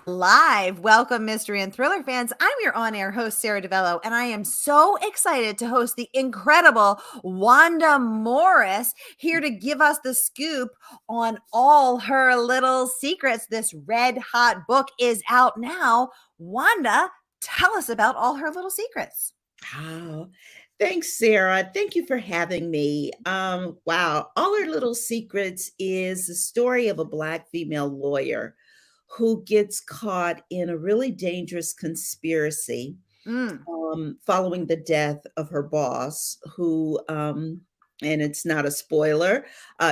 Live. Welcome, mystery and thriller fans. I'm your on-air host, Sara DiVello, and I am so excited to host the incredible Wanda Morris here to give us the scoop on all her little secrets. This red hot book is out now. Wanda, tell us about all her little secrets. Oh, thanks, Sarah. Thank you for having me. Wow. All Our Little Secrets is the story of a Black female lawyer who gets caught in a really dangerous conspiracy Mm. following the death of her boss, and it's not a spoiler,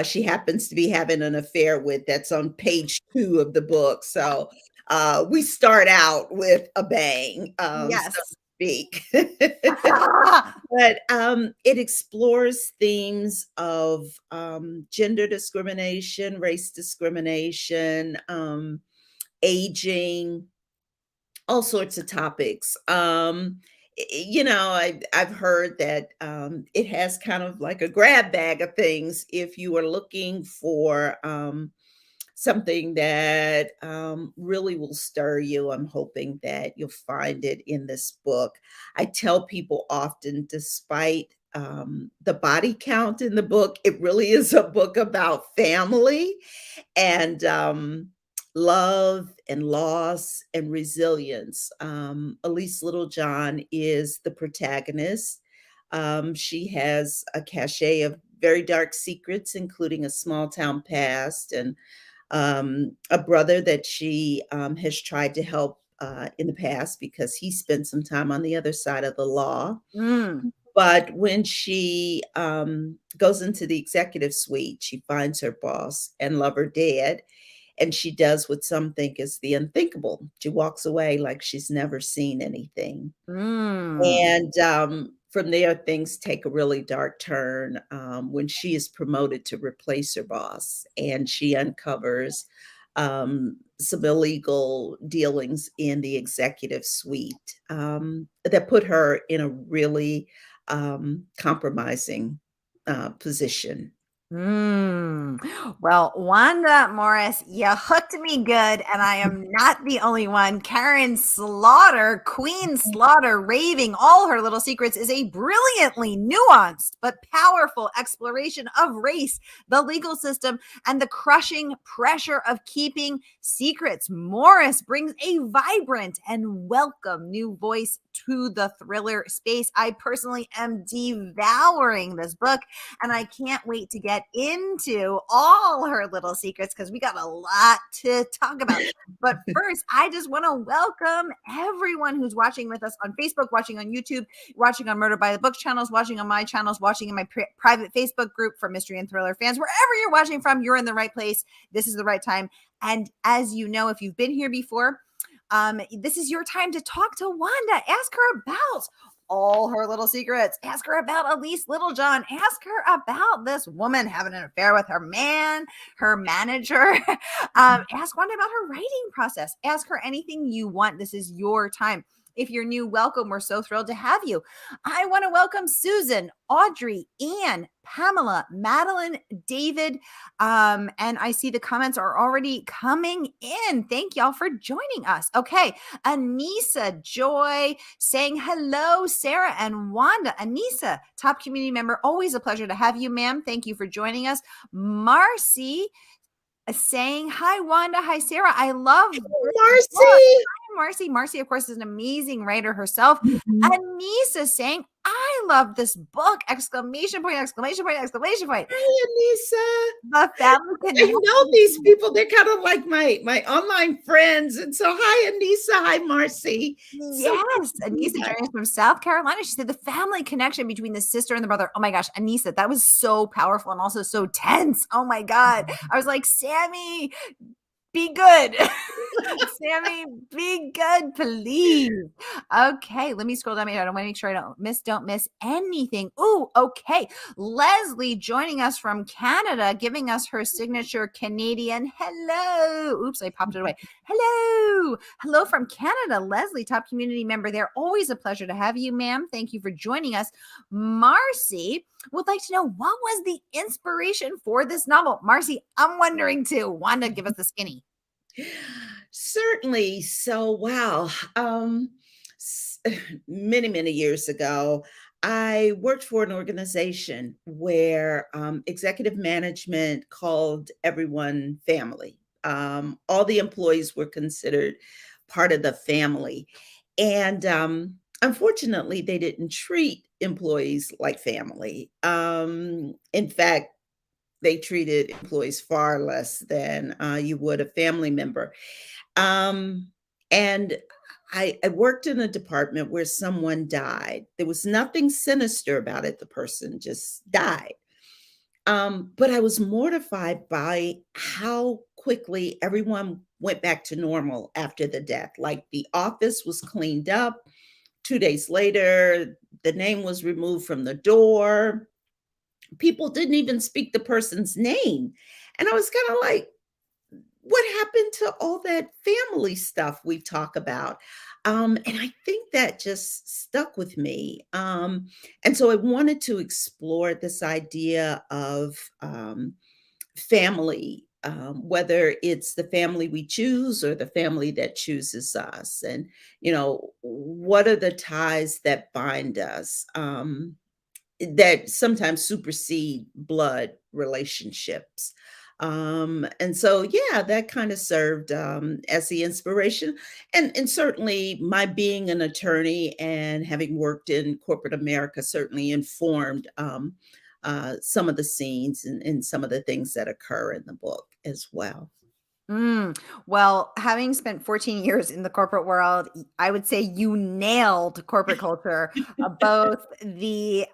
she happens to be having an affair with. That's on page 2 of the book. So we start out with a bang, so to Yes. speak. But it explores themes of gender discrimination, race discrimination, aging, all sorts of topics. I've heard that it has kind of like a grab bag of things. If you are looking for something that really will stir you, I'm hoping that you'll find it in this book. I tell people often, despite the body count in the book, it really is a book about family and love and loss and resilience. Elise Littlejohn is the protagonist. She has a cachet of very dark secrets, including a small town past and a brother that she has tried to help in the past because he spent some time on the other side of the law. Mm. But when she goes into the executive suite, she finds her boss and lover dead. And she does what some think is the unthinkable. She walks away like she's never seen anything. Mm. And from there, things take a really dark turn when she is promoted to replace her boss. And she uncovers some illegal dealings in the executive suite that put her in a really compromising position. Mm. Well, Wanda Morris, you hooked me good, and I am not the only one. Karin Slaughter, Queen Slaughter, raving all her little secrets, is a brilliantly nuanced but powerful exploration of race, the legal system, and the crushing pressure of keeping secrets. Morris brings a vibrant and welcome new voice to the thriller space. I personally am devouring this book, and I can't wait to get into all her little secrets because we got a lot to talk about. But first, I just want to welcome everyone who's watching with us on Facebook, watching on YouTube, watching on Murder by the Books channels, watching on my channels, watching in my private Facebook group for mystery and thriller fans. Wherever you're watching from, you're in the right place. This is the right time. And as you know, if you've been here before, this is your time to talk to Wanda. Ask her about all her little secrets. Ask her about Elise Littlejohn. Ask her about this woman having an affair with her man, her manager. Ask Wanda about her writing process. Ask her anything you want. This is your time. If you're new, welcome. We're so thrilled to have you. I want to welcome Susan, Audrey, Ann, Pamela, Madeline, David. And I see the comments are already coming in. Thank y'all for joining us. Okay. Annissa Joy saying hello, Sara and Wanda. Annissa, top community member. Always a pleasure to have you, ma'am. Thank you for joining us. Marcy saying hi, Wanda. Hi, Sara. I love Marcy. Marcy. Marcy, of course, is an amazing writer herself. Mhm. Anissa saying, I love this book! Exclamation point, exclamation point, exclamation point. Hi, Annissa. The family I connection. know these people. They're kind of like my online friends. And so, hi, Annissa. Hi, Marcy. So Yes, Anissa joining us from South Carolina. She said the family connection between the sister and the brother. Oh my gosh, Anissa, that was so powerful and also so tense. Oh my God. I was like, Sammy, be good. Sammy, be good, please. Okay, let me scroll down. I don't want to make sure I don't miss anything. Ooh, okay. Leslie joining us from Canada, giving us her signature Canadian hello. Oops, I popped it away. Hello. Hello from Canada. Leslie, top community member there. Always a pleasure to have you, ma'am. Thank you for joining us. Marcy would like to know, what was the inspiration for this novel? Marcy, I'm wondering too. Wanda, give us the skinny. certainly. So, wow. S- Many, many years ago, I worked for an organization where executive management called everyone family. All the employees were considered part of the family. And unfortunately, they didn't treat employees like family. In fact, they treated employees far less than you would a family member. Um, and I worked in a department where someone died. There was nothing sinister about it. The person just died. But I was mortified by how quickly everyone went back to normal after the death. Like the office was cleaned up. 2 days later, the name was removed from the door. People didn't even speak the person's name. And I was kind of like, what happened to all that family stuff we talk about? And I think that just stuck with me. And so I wanted to explore this idea of family, whether it's the family we choose or the family that chooses us. And, what are the ties that bind us? That sometimes supersede blood relationships. And so, yeah, that kind of served as the inspiration. And certainly, my being an attorney and having worked in corporate America certainly informed some of the scenes and some of the things that occur in the book as well. Mm. Well, having spent 14 years in the corporate world, I would say you nailed corporate culture, both the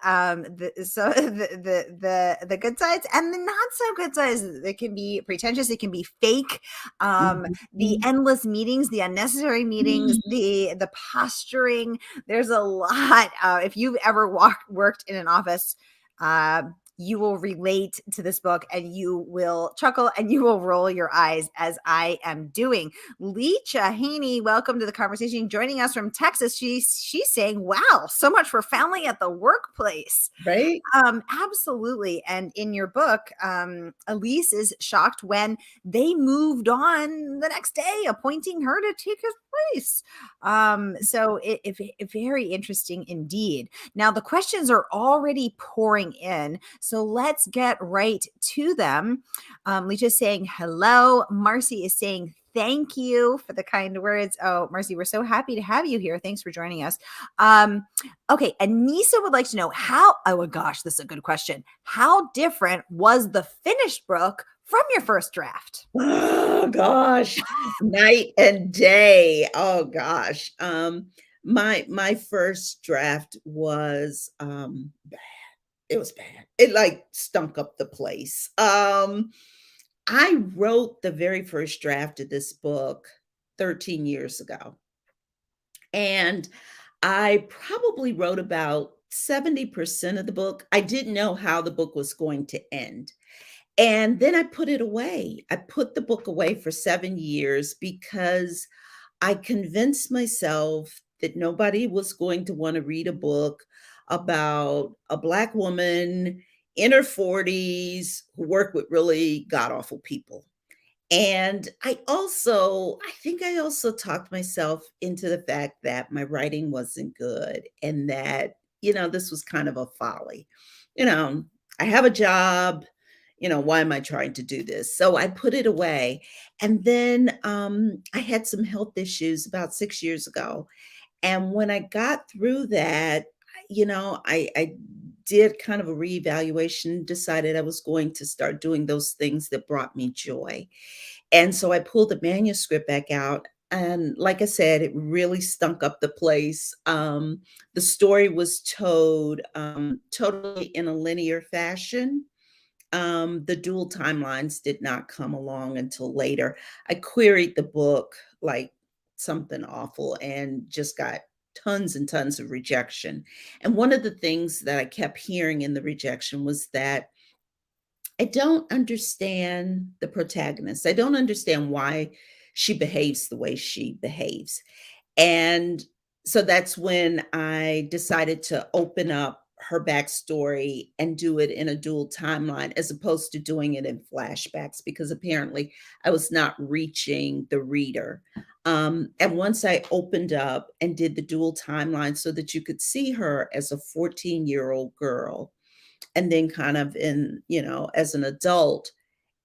good sides and the not so good sides. It can be pretentious, it can be fake. The Mhm. endless meetings, the unnecessary meetings, Mhm. the posturing. There's a lot. If you've ever worked in an office, uh, you will relate to this book and you will chuckle and you will roll your eyes as I am doing. Lecha Haney, welcome to the conversation. Joining us from Texas. She's saying, wow, so much for family at the workplace. Right? Absolutely. And in your book, Elise is shocked when they moved on the next day, appointing her to take his place. So it very interesting indeed. Now, the questions are already pouring in. So let's get right to them. Leisha's saying hello. Marcy is saying thank you for the kind words. Oh, Marcy, we're so happy to have you here. Thanks for joining us. Okay, Annissa would like to know oh my gosh, this is a good question. How different was the finished book from your first draft? Oh gosh, night and day. Oh gosh. My first draft was bad. It was bad. It like stunk up the place. I wrote the very first draft of this book 13 years ago. And I probably wrote about 70% of the book. I didn't know how the book was going to end. And then I put it away. I put the book away for 7 years because I convinced myself that nobody was going to wanna read a book about a Black woman in her 40s who worked with really god awful people. And I think I also talked myself into the fact that my writing wasn't good and that, this was kind of a folly. You know, I have a job, why am I trying to do this? So I put it away. And then I had some health issues about 6 years ago. And when I got through that, I did kind of a reevaluation, decided I was going to start doing those things that brought me joy. And so I pulled the manuscript back out. And like I said, it really stunk up the place. The story was told totally in a linear fashion. The dual timelines did not come along until later. I queried the book like something awful and just got tons and tons of rejection. And one of the things that I kept hearing in the rejection was that I don't understand the protagonist. I don't understand why she behaves the way she behaves. And so that's when I decided to open up her backstory and do it in a dual timeline as opposed to doing it in flashbacks because apparently I was not reaching the reader. And once I opened up and did the dual timeline so that you could see her as a 14-year-old girl and then kind of in, as an adult,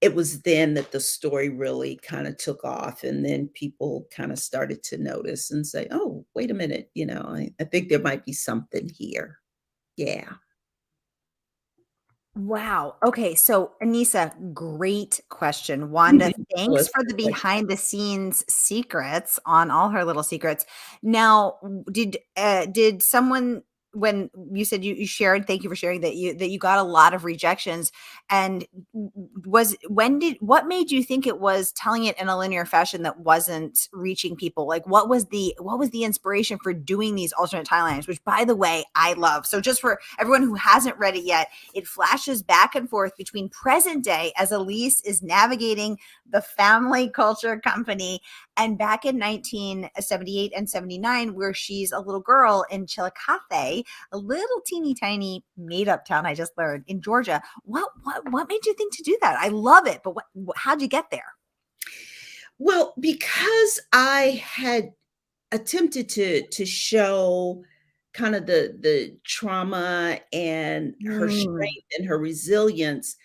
it was then that the story really kind of took off. And then people kind of started to notice and say, oh, wait a minute, I think there might be something here. Yeah. Wow. Okay. So, Annissa, great question. Wanda, thanks Was for the behind the scenes secrets on all her little secrets. Now, did someone, when you said you shared, thank you for sharing that you got a lot of rejections, and what made you think it was telling it in a linear fashion that wasn't reaching people? Like what was the inspiration for doing these alternate timelines, which by the way, I love. So just for everyone who hasn't read it yet, it flashes back and forth between present day as Elise is navigating the family culture company and back in 1978 and 79, where she's a little girl in Chillicothe, a little teeny tiny made up town, I just learned, in Georgia. What made you think to do that? I love it, but how'd you get there? Well, because I had attempted to show kind of the trauma and her Mm, strength and her resilience,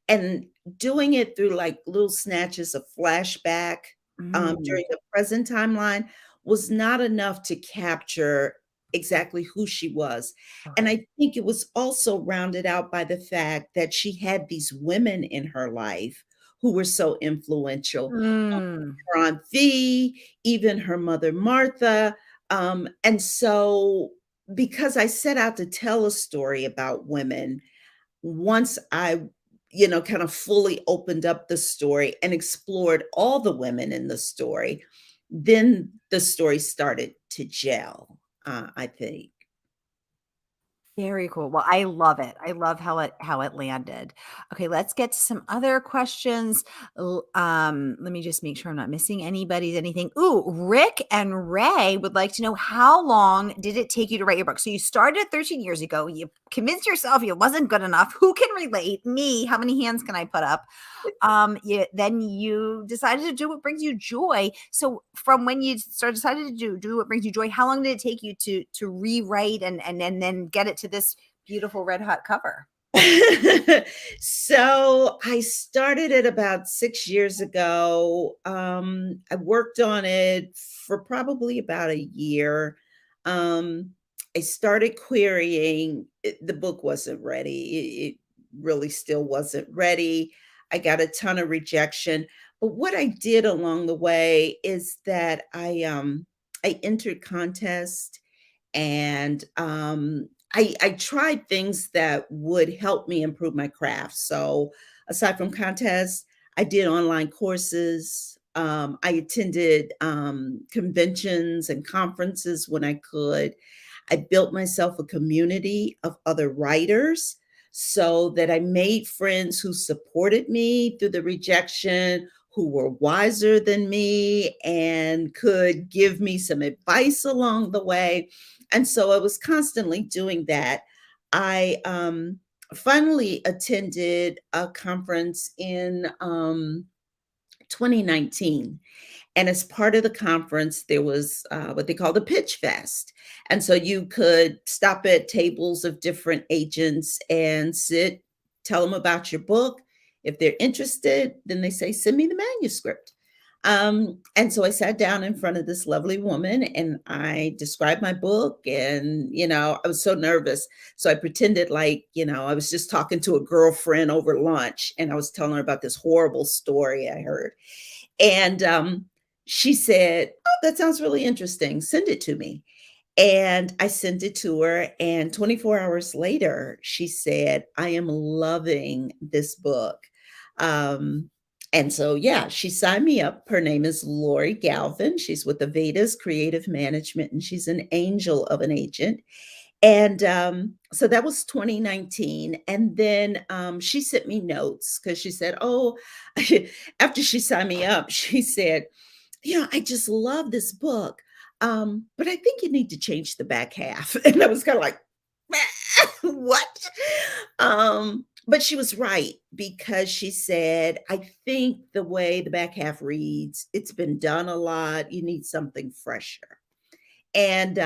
and doing it through, like, little snatches of flashback, mm, during the present timeline was not enough to capture exactly who she was, and okay. I think it was also rounded out by the fact that she had these women in her life who were so influential, Mm. her Aunt V, even her mother Martha, and so because I set out to tell a story about women, once I, kind of fully opened up the story and explored all the women in the story, then the story started to gel, I think. Very cool. Well, I love it. I love how it landed. Okay, let's get to some other questions. Let me just make sure I'm not missing anybody's anything. Ooh, Rick and Ray would like to know, how long did it take you to write your book? So you started 13 years ago. You convinced yourself it wasn't good enough. Who can relate? Me. How many hands can I put up? Then you decided to do what brings you joy. So from when you decided to do what brings you joy, how long did it take you to rewrite and then get it to this beautiful red hot cover? So I started it about 6 years ago. I worked on it for probably about a year. Um, I started querying. The book wasn't ready. It really still wasn't ready. I got a ton of rejection. But what I did along the way is that I entered contests and I tried things that would help me improve my craft. So aside from contests, I did online courses. I attended conventions and conferences when I could. I built myself a community of other writers so that I made friends who supported me through the rejection, who were wiser than me and could give me some advice along the way. And so I was constantly doing that. I finally attended a conference in 2019. And as part of the conference, there was what they call the Pitch Fest. And so you could stop at tables of different agents and sit, tell them about your book. If they're interested, then they say, send me the manuscript. And so I sat down in front of this lovely woman and I described my book. And, I was so nervous. So I pretended like, I was just talking to a girlfriend over lunch and I was telling her about this horrible story I heard. And she said, oh, that sounds really interesting. Send it to me. And I sent it to her. And 24 hours later, she said, I am loving this book. Um, and so, yeah, she signed me up. Her name is Lori Galvin. She's with Aveda's Creative Management, and she's an angel of an agent. And so that was 2019. And then she sent me notes because she said, oh, after she signed me up, she said, I just love this book. But I think you need to change the back half. And I was kind of like, What? But she was right because she said, I think the way the back half reads, it's been done a lot. You need something fresher. And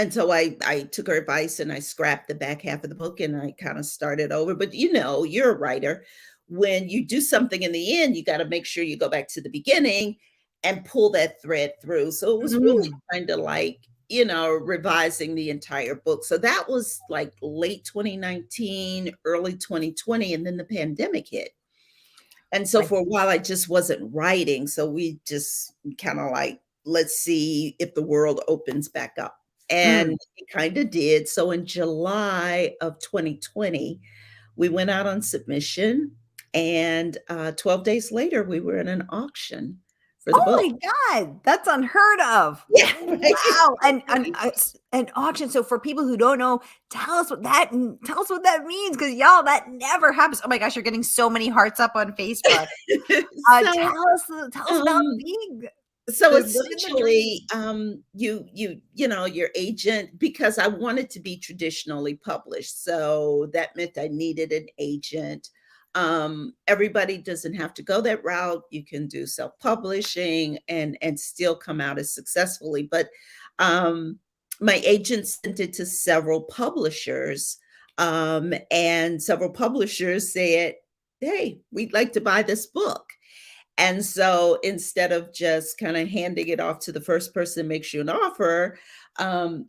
so I took her advice and I scrapped the back half of the book and I kind of started over. But you know, you're a writer. When you do something in the end, you got to make sure you go back to the beginning and pull that thread through. So it was really Mm. kind of like, you know, revising the entire book. So that was like late 2019, early 2020, and then the pandemic hit. And so Right. for a while, I just wasn't writing. So we just kind of like, let's see if the world opens back up. Mm. And it kind of did. So in July of 2020, we went out on submission. And 12 days later, we were in an auction for the Oh book. my God, that's unheard of. Yeah. Wow. An auction. So for people who don't know, tell us what that means, because y'all, that never happens. Oh my gosh, you're getting so many hearts up on Facebook. So, Tell us about um, being so the living the dream. essentially, you know, your agent, because I wanted to be traditionally published, so that meant I needed an agent. Everybody doesn't have to go that route. You can do self-publishing and still come out as successfully. But um, my agent sent it to several publishers, and several publishers said, "Hey, we'd like to buy this book." And so instead of just kind of handing it off to the first person that makes you an offer,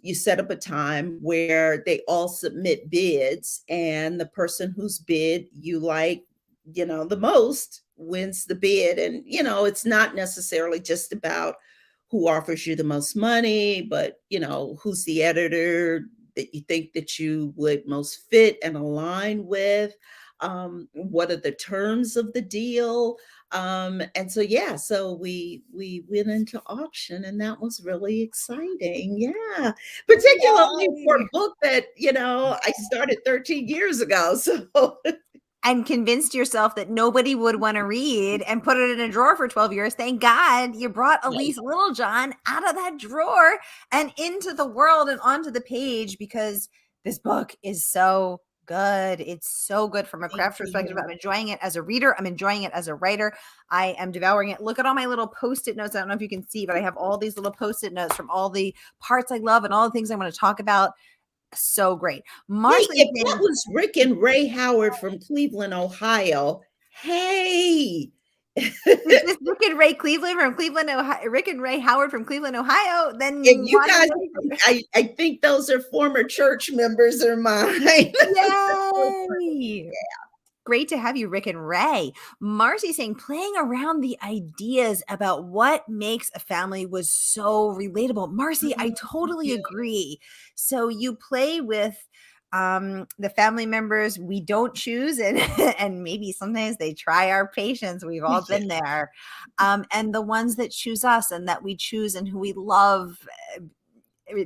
you set up a time where they all submit bids, and the person whose bid you like, you know, the most wins the bid. And, you know, it's not necessarily just about who offers you the most money, but, you know, who's the editor that you think that you would most fit and align with. What are the terms of the deal? And so yeah, so we went into auction, and that was really exciting. Yeah. Particularly for a Yay. book that, you know, I started 13 years ago. So And convinced yourself that nobody would want to read and put it in a drawer for 12 years. Thank God you brought right. Elise Littlejohn out of that drawer and into the world and onto the page, because this book is so good. It's so good from a Thank craft perspective. you. I'm enjoying it as a reader. I'm enjoying it as a writer. I am devouring it. Look at all my little post-it notes. I don't know if you can see, but I have all these little post-it notes from all the parts I love and all the things I want to talk about. So great. Hey, Marcy if that saying, was Rick and Rae Howard from Cleveland, Ohio, hey. is this Rick and Ray Cleveland from Cleveland, Ohio? Rick and Rae Howard from Cleveland, Ohio? And Then you Wanda guys, Morris. I think those are former church members of mine. Yay! Great to have you, Rick and Ray. Marcy saying, playing around the ideas about what makes a family was so relatable. Marcy, I Thank totally you. agree. So you play with the family members we don't choose, and and maybe sometimes they try our patience. We've all Yeah. been there. And the ones that choose us and that we choose and who we love,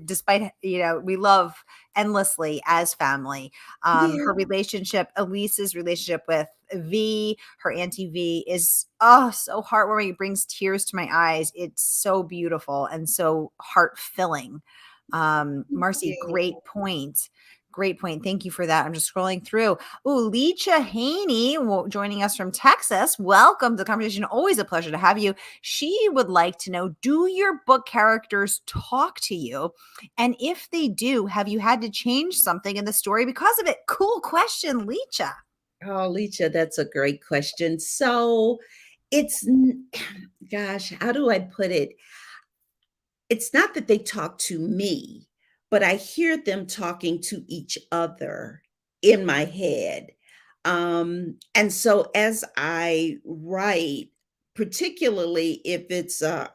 despite, you know, we love endlessly as family. Yeah. Her relationship, Elise's relationship with V, her auntie V, is oh so heartwarming. It brings tears to my eyes. It's so beautiful and so heart filling. Thank Marcy, you. great point. Great point. Thank you for that. I'm just scrolling through. Oh, Lecha Haney joining us from Texas. Welcome to the conversation. Always a pleasure to have you. She would like to know, do your book characters talk to you? And if they do, have you had to change something in the story because of it? Cool question, Lecha. Oh, Lecha, that's a great question. So it's, gosh, how do I put it? It's not that they talk to me, but I hear them talking to each other in my head. And so as I write, particularly if it's a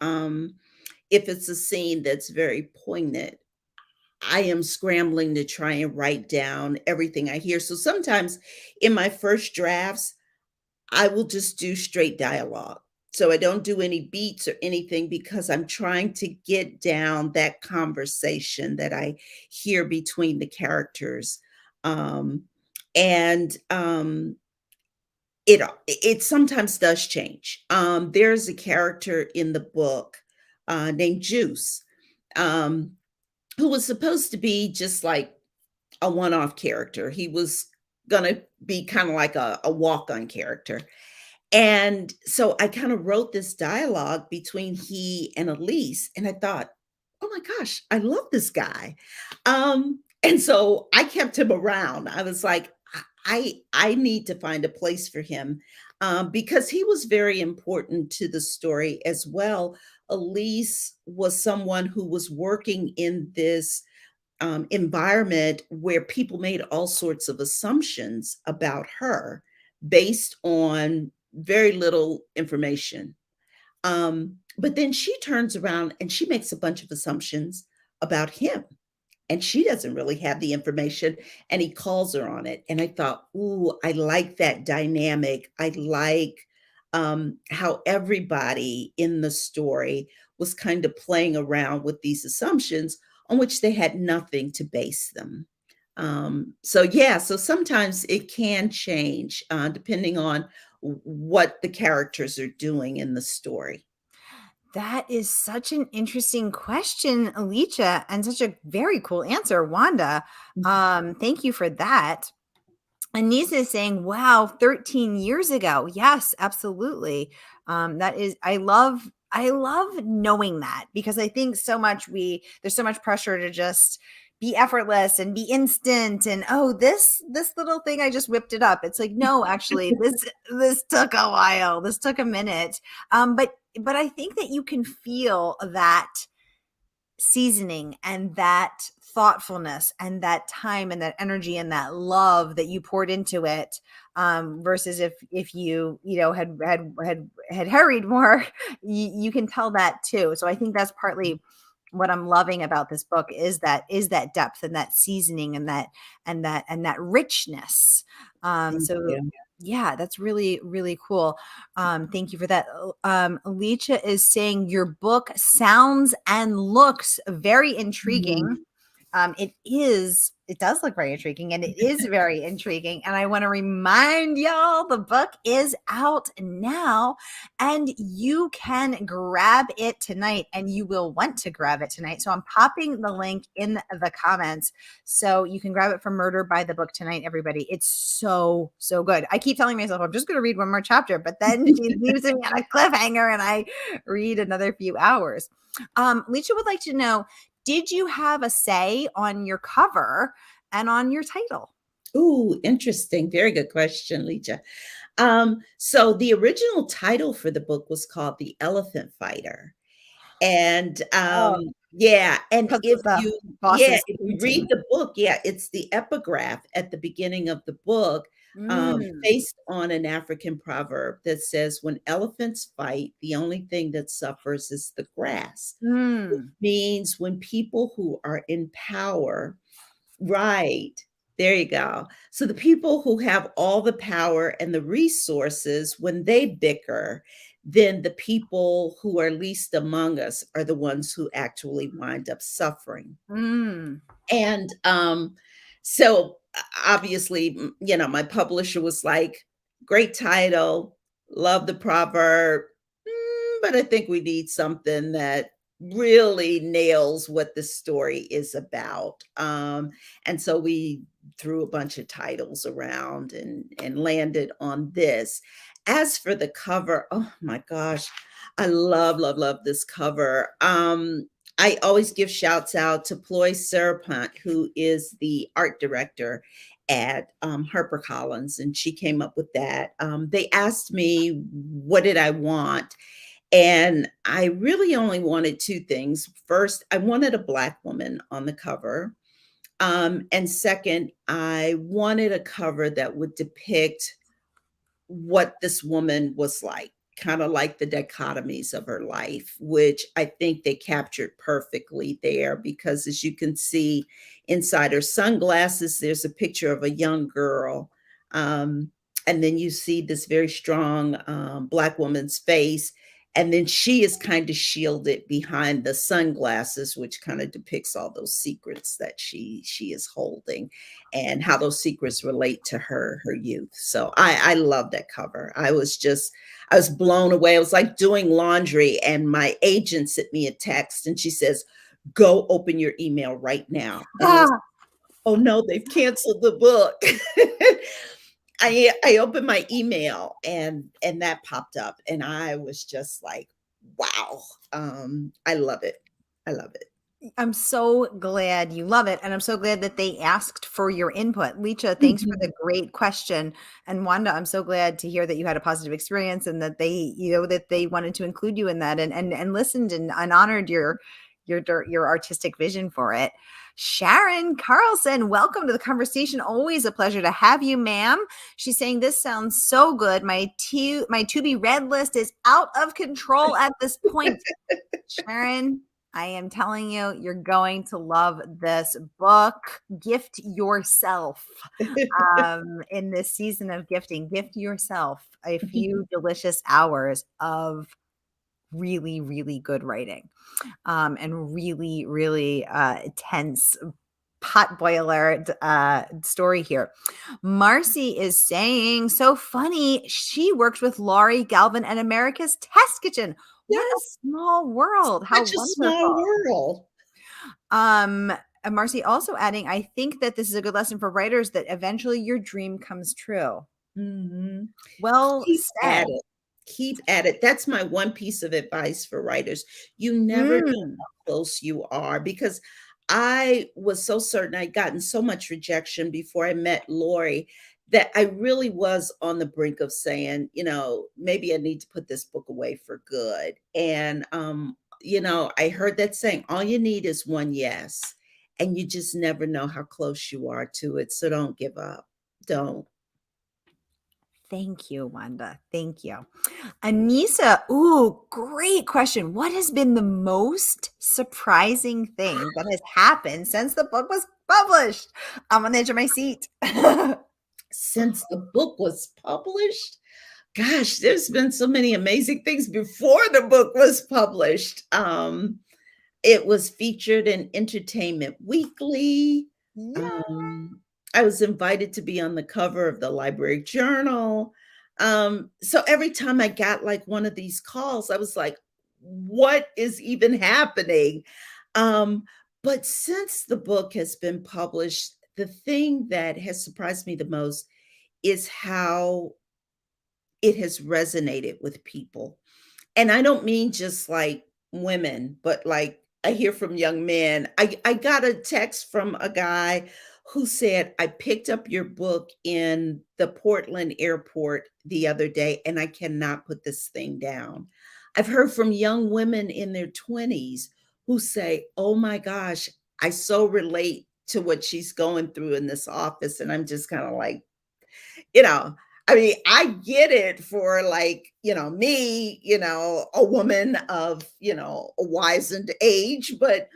scene that's very poignant, I am scrambling to try and write down everything I hear. So sometimes in my first drafts, I will just do straight dialogue. So I don't do any beats or anything because I'm trying to get down that conversation that I hear between the characters. Um, and it sometimes does change. There's a character in the book named Juice, um, who was supposed to be just like a one-off character. He was gonna be kind of like a walk-on character. And so I kind of wrote this dialogue between he and Elise, and I thought, oh my gosh, I love this guy. And so I kept him around. I was like, I need to find a place for him, because he was very important to the story as well. Elise was someone who was working in this environment where people made all sorts of assumptions about her based on very little information. But then she turns around and she makes a bunch of assumptions about him. And she doesn't really have the information, and he calls her on it. And I thought, ooh, I like that dynamic. I like how everybody in the story was kind of playing around with these assumptions on which they had nothing to base them. So yeah, so sometimes it can change depending on what the characters are doing in the story. That is such an interesting question, Alicia, and such a very cool answer, Wanda. Thank you for that. Annissa is saying, wow, 13 years ago. Yes, absolutely. That is, I love knowing that, because I think there's so much pressure to just be effortless and be instant, and oh, this little thing, I just whipped it up. It's like, no, actually, this took a while. This took a minute. But I think that you can feel that seasoning and that thoughtfulness and that time and that energy and that love that you poured into it, versus if you had hurried more. You can tell that too. So I think that's partly what I'm loving about this book, is that depth and that seasoning and that richness. Thank So you. yeah, that's really, really cool. Thank you for that. Alicia is saying your book sounds and looks very intriguing. Mhm. It does look very intriguing, and it is very intriguing. And I want to remind y'all, the book is out now, and you can grab it tonight, and you will want to grab it tonight. So I'm popping the link in the comments so you can grab it from Murder by the Book tonight, everybody. It's so, so good. I keep telling myself I'm just going to read one more chapter, but then she leaves me on a cliffhanger and I read another few hours. Alicia would like to know, did you have a say on your cover and on your title? Ooh, interesting. Very good question, Lecha. So the original title for the book was called The Elephant Fighter. And Oh, yeah, and because of the boss's if you read painting. the book, yeah, it's the epigraph at the beginning of the book, Mm, based on an African proverb that says, when elephants fight, the only thing that suffers is the grass. Which mm, means when people who are in power, right, there you go. So the people who have all the power and the resources, when they bicker, then the people who are least among us are the ones who actually wind up suffering. mm. And so obviously, my publisher was like, great title, love the proverb, but I think we need something that really nails what the story is about. And so we threw a bunch of titles around and landed on this. As for the cover, oh my gosh, I love this cover. I always give shouts out to Ploy Serapant, who is the art director at HarperCollins, and she came up with that. They asked me, what did I want? And I really only wanted two things. First, I wanted a Black woman on the cover. And second, I wanted a cover that would depict what this woman was like, kind of like the dichotomies of her life, which I think they captured perfectly there, because as you can see inside her sunglasses, there's a picture of a young girl. And then you see this very strong Black woman's face. And then she is kind of shielded behind the sunglasses, which kind of depicts all those secrets that she is holding, and how those secrets relate to her youth. So I love that cover. I was blown away. I was like doing laundry, and my agent sent me a text, and she says, "Go open your email right now." And I was, Ah, oh no, they've canceled the book. I opened my email and that popped up and I was just like, wow. I love it. I love it. I'm so glad you love it, and I'm so glad that they asked for your input. Leisha, thanks for Mhm. the great question. And Wanda, I'm so glad to hear that you had a positive experience and that they, that they wanted to include you in that and listened and honored your artistic vision for it. Sharon Carlson, welcome to the conversation. Always a pleasure to have you, ma'am. She's saying this sounds so good. My to be read list is out of control at this point. Sharon, I am telling you, you're going to love this book. Gift yourself in this season of gifting. Gift yourself a few delicious hours of really, really good writing and really, really tense pot boiler story here. Marcy is saying, so funny. She worked with Laurie Galvin and America's Test Kitchen. What a Yes, small world. How such a small wonderful. world. And Marcy also adding, I think that this is a good lesson for writers that eventually your dream comes true. Mhm. Well Keep said. at it. Keep at it. That's my one piece of advice for writers. You never know Mm. how close you are because I was so certain I'd gotten so much rejection before I met Lori that I really was on the brink of saying, maybe I need to put this book away for good. And I heard that saying, all you need is one yes. And you just never know how close you are to it. So don't give up. Don't. Thank you, Wanda. Thank you. Annissa, ooh, great question. What has been the most surprising thing that has happened since the book was published? I'm on the edge of my seat. Since the book was published, gosh, there's been so many amazing things before the book was published. It was featured in Entertainment Weekly. Yeah. Um, I was invited to be on the cover of the Library Journal. So every time I got like one of these calls, I was like, what is even happening? Um, but since the book has been published, the thing that has surprised me the most is how it has resonated with people. And I don't mean just like women, but like I hear from young men. I got a text from a guy who said, I picked up your book in the Portland airport the other day, and I cannot put this thing down. I've heard from young women in their 20s who say, oh my gosh, I so relate to what she's going through in this office. And I'm just kind of like, you know, I mean, I get it for like, me, a woman of, a wizened age, but,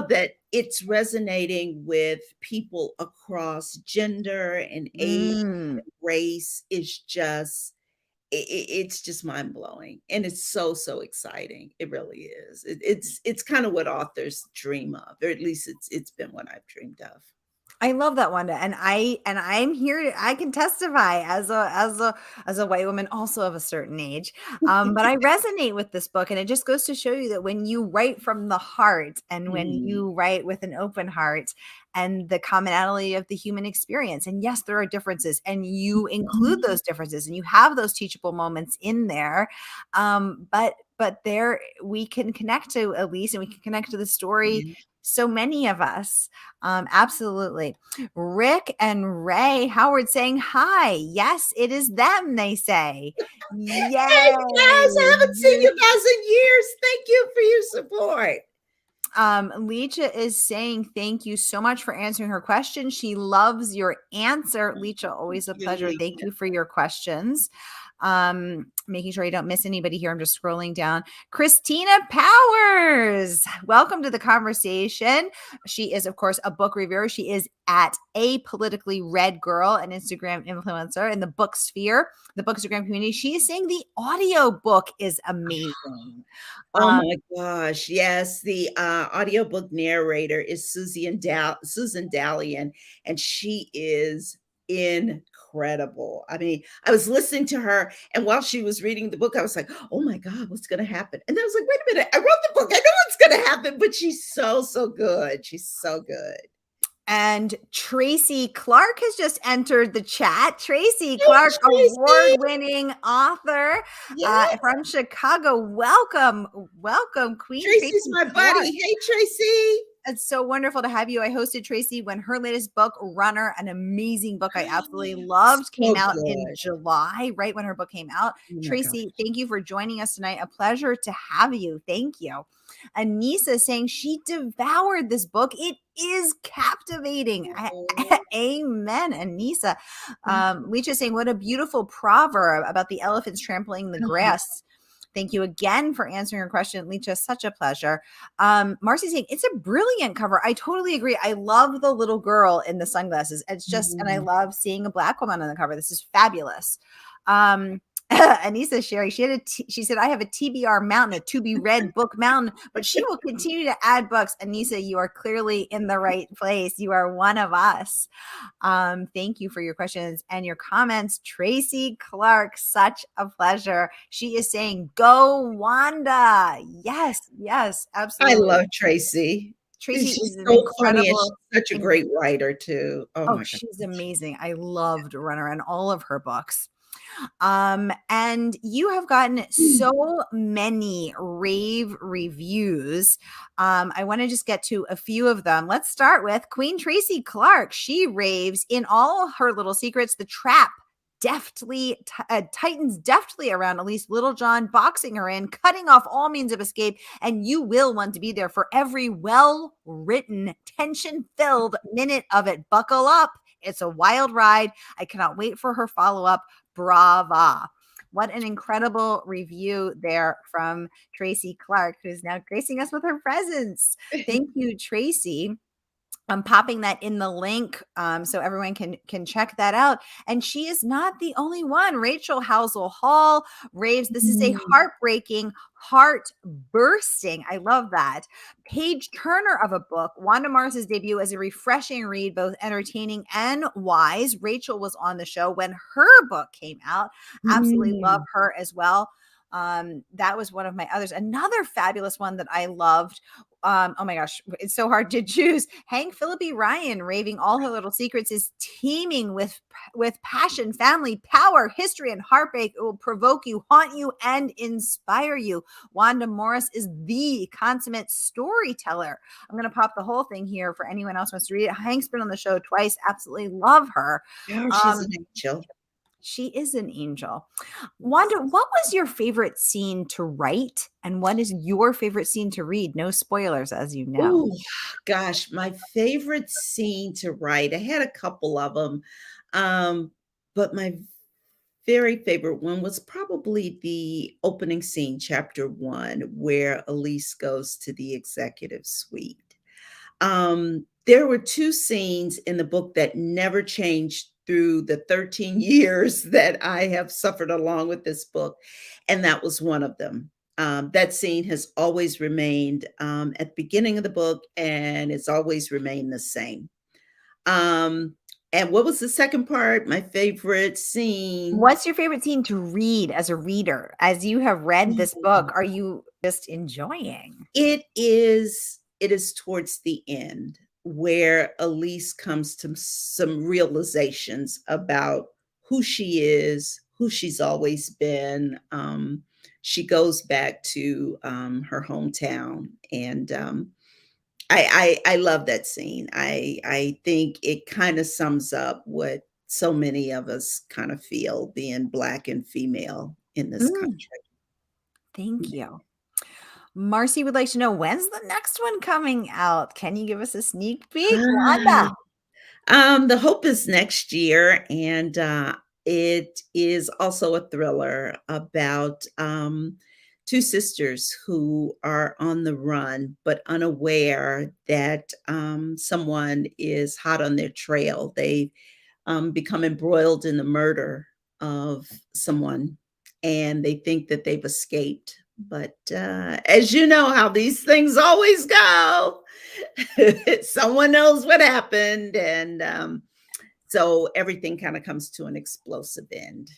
that it's resonating with people across gender and age, Mm. race is just, it's just mind blowing. And it's so, so exciting. It really is. It's kind of what authors dream of, or at least it's been what I've dreamed of. I love that, Wanda, and I'm here I can testify as a white woman also of a certain age. But I resonate with this book, and it just goes to show you that when you write from the heart and when Mm. you write with an open heart and the commonality of the human experience, and yes, there are differences, and you include Mhm. those differences and you have those teachable moments in there. But there we can connect to Elise and we can connect to the story. Yeah. So many of us. Absolutely. Rick and Rae Howard saying hi. Yes, it is them, they say. Hey, guys, I haven't seen Yay. you guys in years. Thank you for your support. Leisha is saying thank you so much for answering her question. She loves your answer. Leisha, Thank always a you, pleasure. Thank Lisa. you for your questions. Making sure I don't miss anybody here. I'm just scrolling down. Christina Powers, welcome to the conversation. She is, of course, a book reviewer. She is at A Politically Read Girl, an Instagram influencer in the book sphere, the Bookstagram community. She is saying the audio book is amazing. Oh Um, my gosh. Yes, the audiobook narrator is Susan Dalian, and she is incredible. I mean, I was listening to her, and while she was reading the book, I was like, oh my God, what's going to happen? And then I was like, wait a minute, I wrote the book. I know what's going to happen, but she's so, so good. She's so good. And Tracy Clark has just entered the chat. Tracy Hey, Clark, Tracy. award-winning author Yeah. from Chicago. Welcome, Queen Tracy's Tracy my Clark. buddy. Hey, Tracy. It's so wonderful to have you. I hosted Tracy when her latest book, Runner, an amazing book I absolutely loved, came out in July, right when her book came out. Oh Tracy, thank you for joining us tonight. A pleasure to have you. Thank you. Annissa saying she devoured this book. It is captivating. Amen, Annissa. Leisha saying, what a beautiful proverb about the elephants trampling the grass. Thank you again for answering your question, Leisha. Such a pleasure. Marcy saying, it's a brilliant cover. I totally agree. I love the little girl in the sunglasses. It's just, and I love seeing a Black woman on the cover. This is fabulous. Annissa sharing, she said, I have a TBR mountain, a to be read book mountain, but she will continue to add books. Annissa, you are clearly in the right place. You are one of us. Thank you for your questions and your comments. Tracy Clark, such a pleasure. She is saying, go Wanda. Yes, absolutely. I love Tracy. Tracy She's is an so funny and incredible, she's such a great writer too. Oh, she's amazing. I loved Runner and all of her books. And you have gotten so many rave reviews. I want to just get to a few of them. Let's start with Queen Tracy Clark. She raves in all her little secrets. The trap tightens deftly around Elise Littlejohn, boxing her in, cutting off all means of escape, and you will want to be there for every well-written, tension-filled minute of it. Buckle up. It's a wild ride. I cannot wait for her follow-up. Brava. What an incredible review there from Tracy Clark, who's now gracing us with her presence. Thank you, Tracy. I'm popping that in the link so everyone can check that out. And she is not the only one. Rachel Housel Hall raves, this is a heartbreaking, heart-bursting, I love that, page-turner of a book. Wanda Morris's debut as a refreshing read, both entertaining and wise. Rachel was on the show when her book came out. Absolutely love her as well. That was one of my others. Another fabulous one that I loved. Oh my gosh, it's so hard to choose. Hank Philippi Ryan raving all her little secrets is teeming with passion, family, power, history, and heartbreak. It will provoke you, haunt you, and inspire you. Wanda Morris is the consummate storyteller. I'm going to pop the whole thing here for anyone else who wants to read it. Hank's been on the show twice. Absolutely love her. She's an angel. She is an angel. Wanda, what was your favorite scene to write? And what is your favorite scene to read? No spoilers, as you know. Ooh, gosh, my favorite scene to write. I had a couple of them. But my very favorite one was probably the opening scene, chapter 1, where Elise goes to the executive suite. There were 2 scenes in the book that never changed through the 13 years that I have suffered along with this book, and that was one of them. That scene has always remained at the beginning of the book, and it's always remained the same. And what was the second part? My favorite scene. What's your favorite scene to read as a reader? As you have read this book, are you just enjoying? It is towards the end, where Elise comes to some realizations about who she is, who she's always been. She goes back to her hometown, and I love that scene. I think it kind of sums up what so many of us kind of feel being Black and female in this country. Thank you. Marcy would like to know, when's the next one coming out? Can you give us a sneak peek, Wanda? The hope is next year, and it is also a thriller about 2 sisters who are on the run, but unaware that someone is hot on their trail. They become embroiled in the murder of someone, and they think that they've escaped. But as you know how these things always go, someone knows what happened. And so everything kind of comes to an explosive end.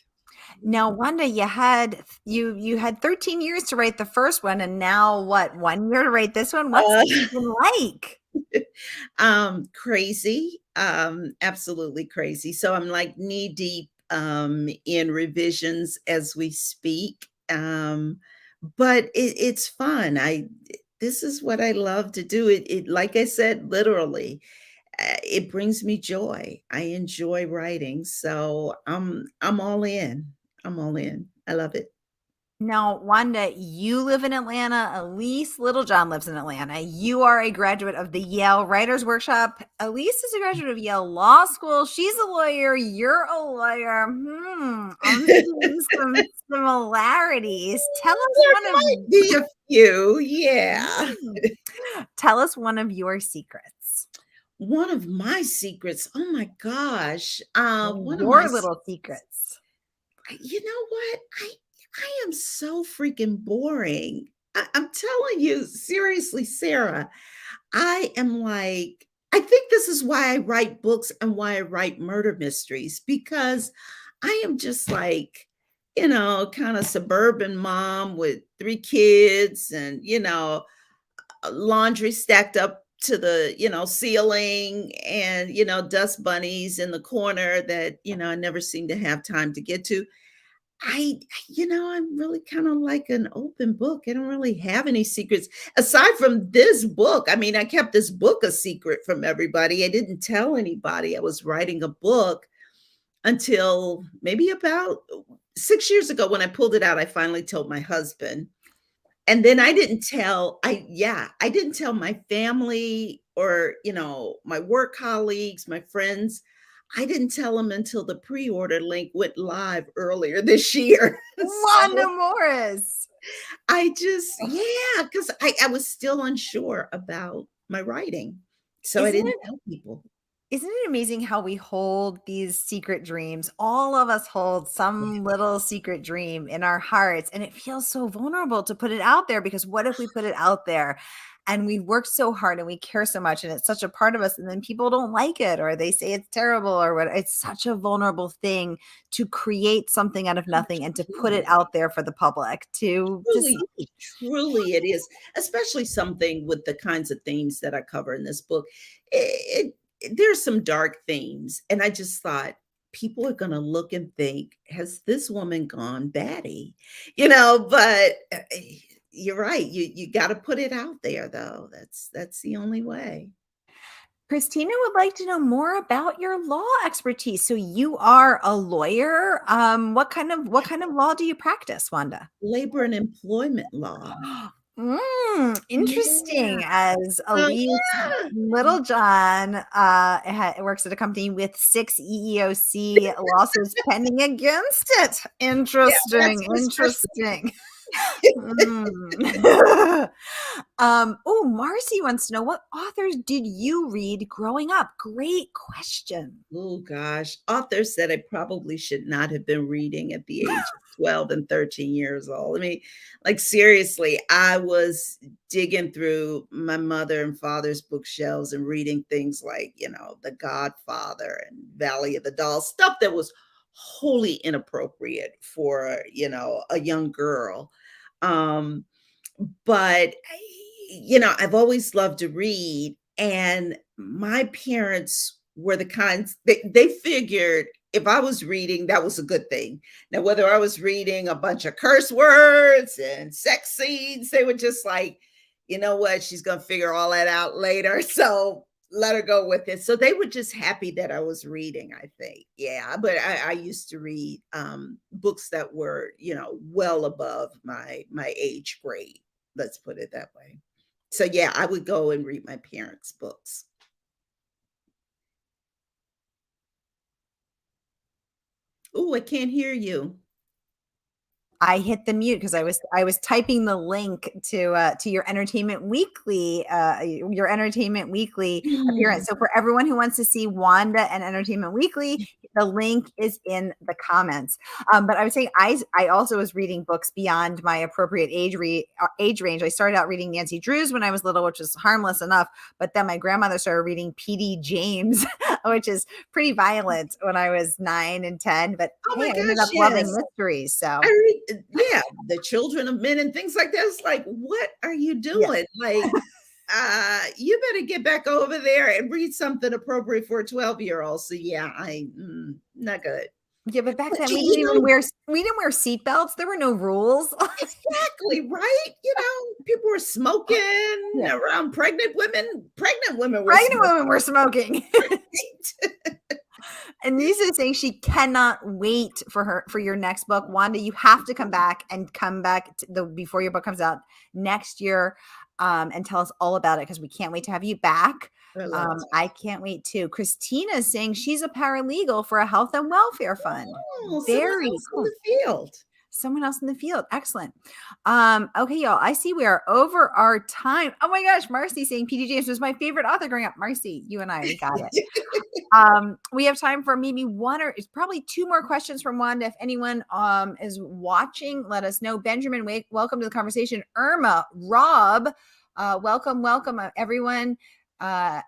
Now, Wanda, you had 13 years to write the first one, and now what? 1 year to write this one? What's Uh, this been like? crazy, absolutely crazy. So I'm like knee deep in revisions as we speak. But it's fun. I This is what I love to do. It like I said, literally, it brings me joy. I enjoy writing, so I'm all in. I'm all in. I love it. Now, Wanda, you live in Atlanta. Elise Littlejohn lives in Atlanta. You are a graduate of the Yale Writers Workshop. Elise is a graduate of Yale Law School. She's a lawyer. You're a lawyer. I'm seeing some similarities. There might be a few, yeah. Hmm, tell us one of your secrets. One of my secrets, oh my gosh, one of my Your little secrets. you know what? I am so freaking boring. I'm telling you, seriously, Sarah, I am like, I think this is why I write books and why I write murder mysteries because I am just like, kind of suburban mom with 3 kids and, laundry stacked up to the, ceiling and, dust bunnies in the corner that, I never seem to have time to get to. I I'm really kind of like an open book. I don't really have any secrets aside from this book. I mean, I kept this book a secret from everybody. I didn't tell anybody I was writing a book until maybe about 6 years ago when I pulled it out. I finally told my husband. And then I didn't tell my family or, my work colleagues, my friends. I didn't tell them until the pre-order link went live earlier this year. Wanda So Morris. because I was still unsure about my writing. So I Isn't didn't it tell people. Isn't it amazing how we hold these secret dreams? All of us hold Yeah, some little secret dream in our hearts, and it feels so vulnerable to put it out there because what if we put it out there and we work so hard and we care so much and it's such a part of us and then people don't like it or they say it's terrible or what? It's such a vulnerable thing to create something out of nothing and to put it truly, out there for the public to truly, see. truly it is, especially something with the kinds of themes that I cover in this book. There's some dark themes, and I just thought people are going to look and think, has this woman gone batty? But you're right. You got to put it out there, though. That's the only way. Christina would like to know more about your law expertise. So you are a lawyer. What kind of law do you practice, Wanda? Labor and employment law. Interesting. Yeah. As Elise Yeah. Littlejohn works at a company with 6 EEOC lawsuits pending against it. Yeah. That's Interesting. my specialty. Interesting. Oh, Marcy wants to know what authors did you read growing up? Great question. Oh gosh, authors that I probably should not have been reading at the age of 12 and 13 years old. I mean, like seriously, I was digging through my mother and father's bookshelves and reading things like, The Godfather and Valley of the Dolls, stuff that was wholly inappropriate for, a young girl. Um, but I've always loved to read, and my parents were the kinds they figured if I was reading, that was a good thing. Now, whether I was reading a bunch of curse words and sex scenes, they were just like, you know what, she's gonna figure all that out later. So let her go with it. So they were just happy that I was reading, I think. Yeah, but I used to read books that were, well above my age grade. Let's put it that way. So yeah, I would go and read my parents' books. Oh, I can't hear you. I hit the mute because I was typing the link to your Entertainment Weekly Mm. appearance. So for everyone who wants to see Wanda and Entertainment Weekly, the link is in the comments. But I would say I also was reading books beyond my appropriate age range. I started out reading Nancy Drews when I was little, which was harmless enough. But then my grandmother started reading P.D. James which is pretty violent when I was 9 and 10. But Oh hey, my I ended gosh, up loving yes. mysteries. So Yeah, the children of men and things like that. It's like, what are you yeah, doing? Like, you better get back over there and read something appropriate for a 12-year-old. So yeah, not good. yeah. But back But then you know, we didn't wear seatbelts. There were no rules. exactly, right? People were smoking Yeah. around pregnant women. Pregnant women were Pregnant smoking, women were smoking. right? Anissa is saying she cannot wait for your next book. Wanda, you have to come back before your book comes out next year, and tell us all about it because we can't wait to have you back. I love it. I can't wait too. Christina is saying she's a paralegal for a health and welfare fund. Oh, someone Very else in cool. the field. Someone else in the field. Excellent. Okay, y'all. I see we are over our time. Oh my gosh, Marcy saying P.D. James was my favorite author growing up. Marcy, you and I, we got it. We have time for maybe it's probably two more questions from Wanda. If anyone is watching, let us know. Benjamin, welcome to the conversation. Irma, Rob, welcome, everyone.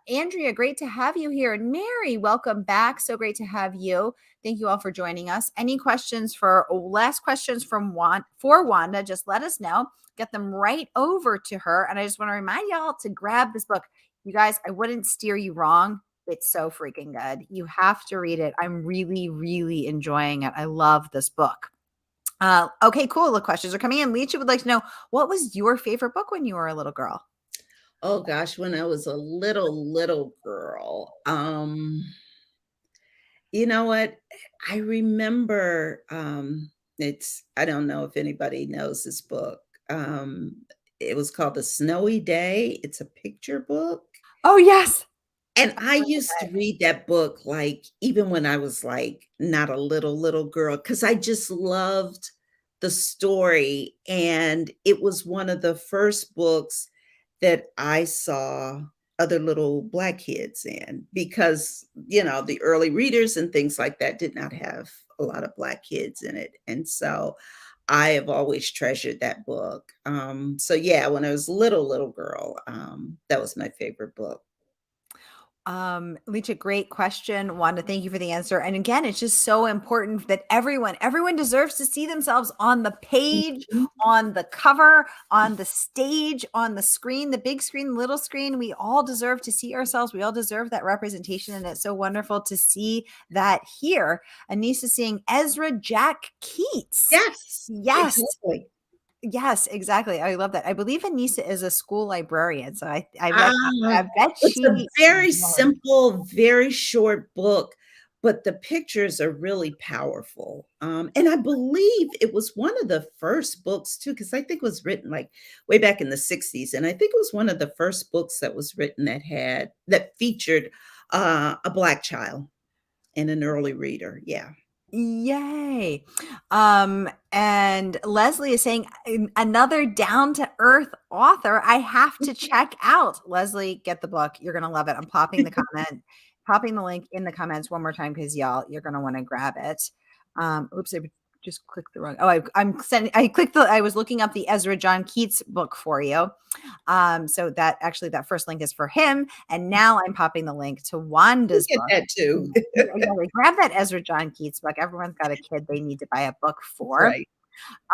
Andrea, great to have you here. And Mary, welcome back. So great to have you. Thank you all for joining us. Any questions last questions from Wanda, just let us know. Get them right over to her. And I just want to remind y'all to grab this book. You guys, I wouldn't steer you wrong. It's so freaking good. You have to read it. I'm really, really enjoying it. I love this book. Okay, cool. The questions are coming in. Leisha would like to know, what was your favorite book when you were a little girl? Oh gosh, when I was a little girl, you know what? I remember, I don't know if anybody knows this book. It was called A Snowy Day. It's a picture book. Oh, yes. And I used to read that book, like, even when I was, like, not a little girl, because I just loved the story, and it was one of the first books that I saw other little Black kids in because, the early readers and things like that did not have a lot of Black kids in it, and so I have always treasured that book. So yeah, when I was little girl, that was my favorite book. Leach, great question. Wanda, thank you for the answer. And again, it's just so important that everyone deserves to see themselves on the page, Mhm. on the cover, on the stage, on the screen, the big screen, the little screen. We all deserve to see ourselves. We all deserve that representation. And it's so wonderful to see that here. Annissa saying Ezra Jack Keats. Yes, Yes. exactly. Yes, exactly. I love that. I believe Annissa is a school librarian. So I Ah, bet it's a she very knows. simple, very short book, but the pictures are really powerful. And I believe it was one of the first books too, because I think it was written like way back in the 60s. And I think it was one of the first books that was written that featured a Black child and an early reader. Yeah. Yay. And Leslie is saying another down to earth author I have to check out. Leslie, get the book. You're going to love it. I'm popping the link in the comments one more time because y'all, you're going to want to grab it. Oops, I just clicked the wrong. Oh, I was looking up the Ezra John Keats book for you. So that first link is for him. And now I'm popping the link to Wanda's Get book. that too. Yeah, grab that Ezra John Keats book. Everyone's got a kid they need to buy a book for. Right.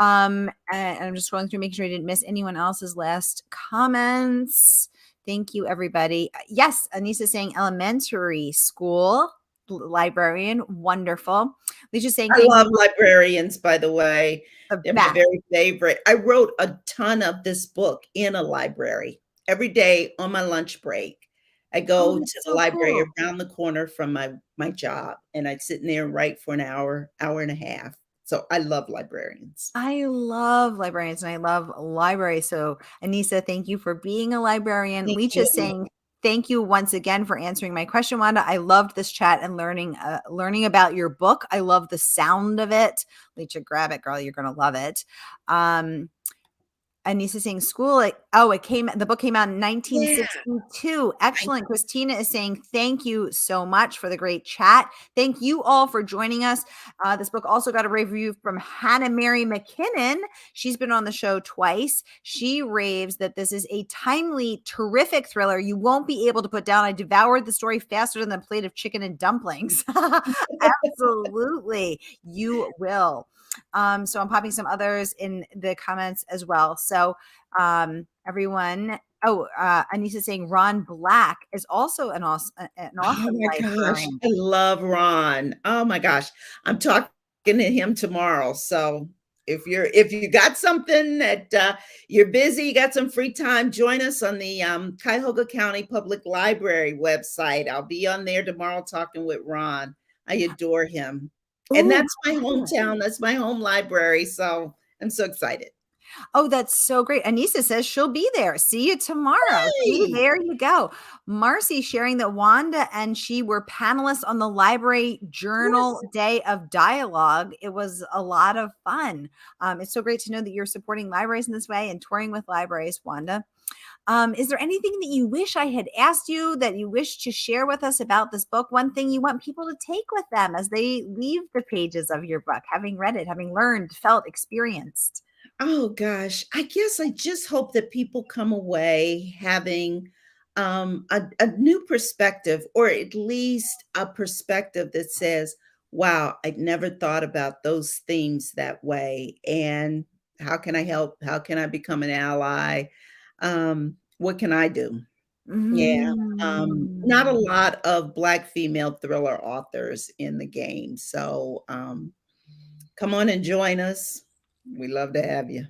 And I'm just going through making sure I didn't miss anyone else's last comments. Thank you, everybody. Yes, Annissa saying elementary school librarian. Wonderful. Leisha saying I love librarians, by the way. the They're my best. very favorite. I wrote a ton of this book in a library. Every day on my lunch break, I Oh, go to that's the so library cool. around the corner from my job, and I'd sit in there and write for an hour and a half. So I love librarians. I love librarians and I love libraries. So, Annissa, thank you for being a librarian. Thank Leach is you. saying, thank you once again for answering my question, Wanda. I loved this chat and learning about your book. I love the sound of it. Leach, grab it, girl. You're going to love it. Annissa saying school Oh, the book came out in Yeah. 1962. Excellent. Christina is saying, thank you so much for the great chat. Thank you all for joining us. This book also got a review from Hannah Mary McKinnon. She's been on the show twice. She raves that this is a timely, terrific thriller you won't be able to put down. I devoured the story faster than a plate of chicken and dumplings. Absolutely. You will. So I'm popping some others in the comments as well. So everyone, Annissa saying Ron Black is also an awesome Oh my gosh, librarian. I love Ron. Oh my gosh, I'm talking to him tomorrow. So if you got something that you're busy, you got some free time, join us on the Cuyahoga County Public Library website. I'll be on there tomorrow talking with Ron. I adore him. And Ooh, that's my hometown. That's my home library. So I'm so excited. oh, that's so great. Annissa says she'll be there. See you tomorrow. See, Hey! there you go. Marcy sharing that Wanda and she were panelists on the Library Journal Yes. Day of Dialogue. It was a lot of fun. It's so great to know that you're supporting libraries in this way and touring with libraries, Wanda. Is there anything that you wish I had asked you that you wish to share with us about this book? One thing you want people to take with them as they leave the pages of your book, having read it, having learned, felt, experienced? Oh gosh, I guess I just hope that people come away having a new perspective, or at least a perspective that says, wow, I'd never thought about those themes that way. And how can I help? How can I become an ally? What can I do? Yeah. Not a Mm. lot of Black female thriller authors in the game. So come on and join us. We love to have you.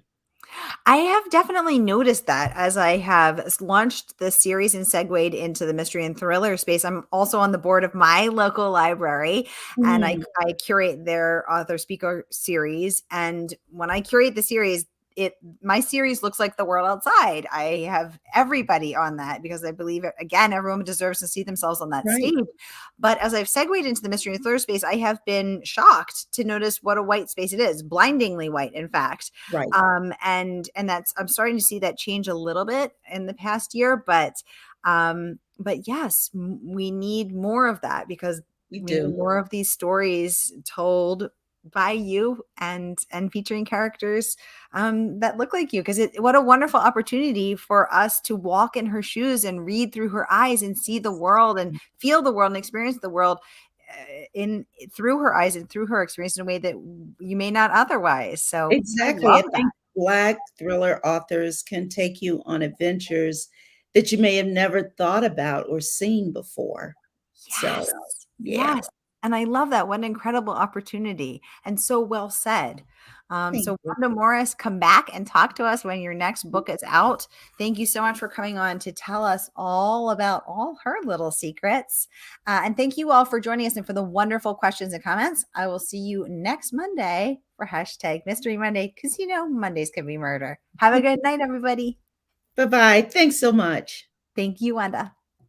I have definitely noticed that as I have launched the series and segued into the mystery and thriller space. I'm also on the board of my local library, and Mm, I curate their author speaker series. And when I curate the series, my series looks like the world outside. I have everybody on that because I believe, again, everyone deserves to see themselves on that right, stage. But as I've segued into the mystery and thriller space, I have been shocked to notice what a white space it is, blindingly white, in fact. right. And that's, I'm starting to see that change a little bit in the past year, but yes, we need more of that because We we need do. more of these stories told by you and featuring characters that look like you, because what a wonderful opportunity for us to walk in her shoes and read through her eyes and see the world and feel the world and experience the world in through her eyes and through her experience in a way that you may not otherwise. So I Exactly. love I that. think Black thriller authors can take you on adventures that you may have never thought about or seen before. So, Yes. yeah. Yes. And I love that. What an incredible opportunity. And so well said. Thank So you. Wanda Morris, come back and talk to us when your next book is out. Thank you so much for coming on to tell us all about all her little secrets. And thank you all for joining us and for the wonderful questions and comments. I will see you next Monday for hashtag Mystery Monday, because Mondays can be murder. Have a good night, everybody. Bye-bye. Thanks so much. Thank you, Wanda.